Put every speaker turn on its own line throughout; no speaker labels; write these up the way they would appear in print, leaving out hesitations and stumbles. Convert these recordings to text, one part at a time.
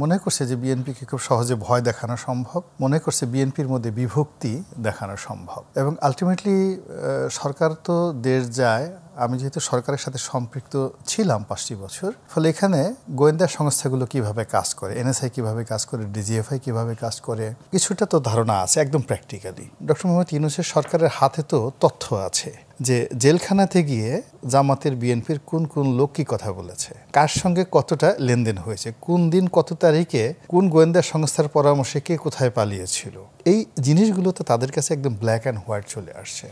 মনে করছে যে বিএনপিকে খুব সহজে ভয় দেখানো সম্ভব, মনে করছে বিএনপির মধ্যে বিভক্তি দেখানো সম্ভব। এবং আলটিমেটলি সরকার তো দেশ যায়, আমি যেহেতু সরকারের সাথে সম্পৃক্ত ছিলাম 5টি বছর, ফলে এখানে গোয়েন্দা সংস্থাগুলো কিভাবে কাজ করে, এনএসআই কিভাবে কাজ করে, ডিজিএফআই কিভাবে কাজ করে, কিছুটা তো ধারণা আছে একদম প্র্যাকটিক্যালি। ডক্টর মোহাম্মদ ইউনূসের সরকারের হাতে তো তথ্য আছে যে জেলখানাতে গিয়ে জামাতের বিএনপির কোন কোন লোক কি কথা বলেছে, কার সঙ্গে কতটা লেনদেন হয়েছে, কোন দিন কত তারিখে কোন গোয়েন্দা সংস্থার পরামর্শে কে কোথায় পালিয়েছিল। এই জিনিসগুলো তো তাদের কাছে একদম ব্ল্যাক অ্যান্ড হোয়াইট চলে আসছে।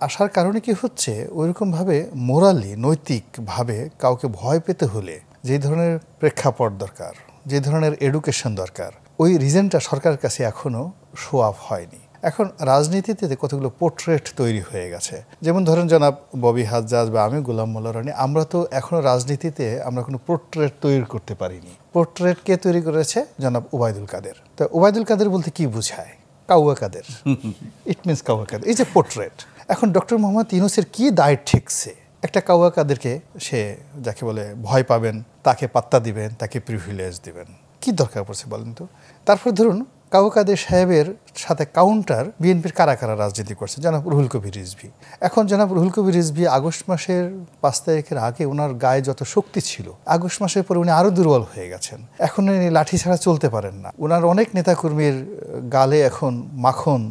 আসার কারণে কি হচ্ছে, ওইরকমভাবে মোরালি নৈতিকভাবে কাউকে ভয় পেতে হলে যে ধরনের প্রেক্ষাপট দরকার, যে ধরনের এডুকেশন দরকার, ওই রিজনটা সরকারের কাছে এখনো শো আপ হয়নি। এখন রাজনীতিতে কতগুলো পোর্ট্রেট তৈরি হয়ে গেছে, যেমন ধরেন জনাব ববি হাজ্জাজ বা আমি গোলাম মোল্লা রনি, আমরা তো এখনো রাজনীতিতে আমরা কোনো পোর্ট্রেট তৈরি করতে পারিনি। পোর্ট্রেট কে তৈরি করেছে? জনাব ওবায়দুল কাদের। তো ওবায়দুল কাদের বলতে কি বোঝায়? কাউয়া কাদের, ইট মিনস কাউয়া কাদের, এই যে পোর্ট্রেট। এখন ডক্টর মোহাম্মদ ইউনূসের কি দায় ঠেকছে? একটা কাউয়া কাদেরকে সে যাকে বলে ভয় পাবেন, তাকে পাত্তা দিবেন, তাকে প্রিভিলেজ দিবেন, কি দরকার পড়ছে বলেন তো? তারপর ধরুন কাউয়া কাদের সাহেবের সাথে কাউন্টার বিএনপির কারা কারা রাজনীতি করছে, জনাব রুহুল কবির রিজভী। এখন জনাব রুহুল কবির রিজভী আগস্ট মাসের 5 তারিখের আগে ওনার গায়ে যত শক্তি ছিল, আগস্ট মাসের পরে উনি আরো দুর্বল হয়ে গেছেন। এখন উনি লাঠি ছাড়া চলতে পারেন না। ওনার অনেক নেতাকর্মীর গালে এখন মাখন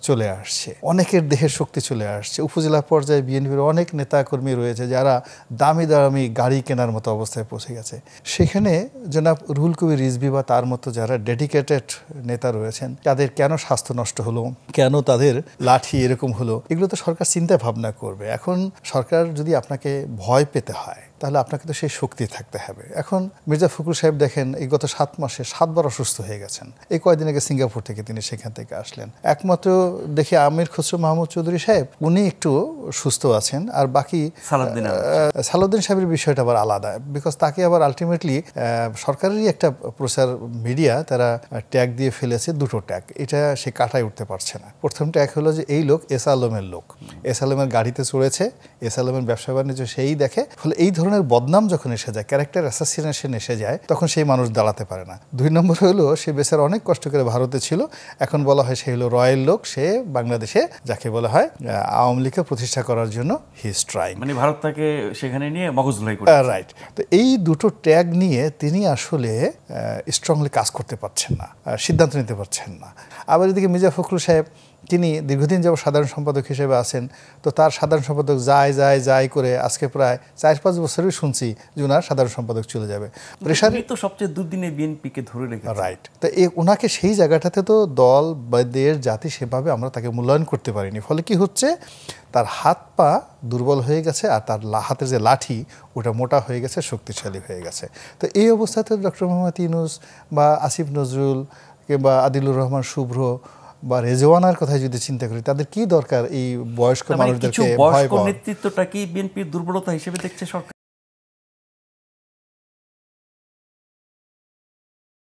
চলে আসছে, অনেকের দেহের শক্তি চলে আসছে। উপজেলা পর্যায়ে বিএনপির অনেক নেতাকর্মী রয়েছে যারা দামি দামি গাড়ি কেনার মতো অবস্থায় পৌঁছে গেছে। সেখানে জনাব রুহুল কবির রিজভী বা তার মতো যারা ডেডিকেটেড নেতা রয়েছেন, তাদের কেন স্বাস্থ্য নষ্ট হলো, কেন তাদের লাঠি এরকম হলো, এগুলো তো সরকার চিন্তা ভাবনা করবে। এখন সরকার যদি আপনাকে ভয় পেতে হয়, তাহলে আপনাকে তো সেই শক্তি থাকতে হবে। এখন মির্জা ফখরুল সাহেব দেখেন, এই গত 7 মাসে 7 বার অসুস্থ হয়ে গেছেন। এই কয়েকদিন আগে সিঙ্গাপুর থেকে তিনি সেখান থেকে আসলেন। একমাত্র দেখি আমির খসরু মাহমুদ চৌধুরী সাহেব, উনি একটু সুস্থ আছেন, আর বাকি সালাউদ্দিন সাহেবের বিষয়টা আবার আলাদা, বিকজ তাকে আবার আলটিমেটলি সরকারেরই একটা প্রচার মিডিয়া তারা ট্যাগ দিয়ে ফেলেছে, 2টো ট্যাগ। এটা সে কাটায় উঠতে পারছে না। প্রথম ট্যাগ হলো যে এই লোক এস আলমের লোক, এস আলমের গাড়িতে চড়েছে, এস আলমের ব্যবসা বাণিজ্য সেই দেখে, ফলে এই ধরনের বদনাম যখন এসে যায়, ক্যারেক্টার অ্যাসাসিনেশন এসে যায়, তখন সেই মানুষ দাঁড়াতে পারে না। 2 নম্বর হলো সে বেচারা অনেক কষ্ট করে ভারতে ছিল, এখন বলা হয় সে হলো রয়্যাল লোক, সে বাংলাদেশে যাকে বলা হয় আওয়ামী লীগকে প্রতিষ্ঠা করার জন্য হি ইজ ট্রাইং,
মানে ভারত তাকে সেখানে নিয়ে মগজ ধুলাই করে।
রাইট। তো এই 2টো ট্যাগ নিয়ে তিনি আসলে স্ট্রংলি কাজ করতে পারছেন না, সিদ্ধান্ত নিতে পারছেন না। আবার এদিকে মির্জা ফখরুল সাহেব, তিনি দীর্ঘদিন যাবত সাধারণ সম্পাদক হিসেবে আছেন, তো তার সাধারণ সম্পাদক যায় করে আজকে প্রায় 4-5 বছরই শুনছি যে ওনার সাধারণ সম্পাদক চলে যাবে।
প্রেশারে তো সবচেয়ে দুর্দিনে বিএনপিকে ধরে রেখেছে,
রাইট। তো ওনাকে সেই জায়গাটাতে তো দল বা দেশ জাতি সেভাবে আমরা তাকে মূল্যায়ন করতে পারিনি। ফলে কি হচ্ছে, তার হাত পা দুর্বল হয়ে গেছে, আর তার হাতের যে লাঠি ওটা মোটা হয়ে গেছে, শক্তিশালী হয়ে গেছে। তো এই অবস্থাতে ডক্টর মোহাম্মদ ইউনূস বা আসিফ নজরুল কিংবা আদিলুর রহমান শুভ্র বা রেজওয়ানার কথা যদি চিন্তা করি, তাদের কি দরকার এই বয়স্ক মানুষদেরকে ভয় পাওয়া?
নেতৃত্বটা কি বিএনপির দুর্বলতা হিসেবে দেখছে সরকার?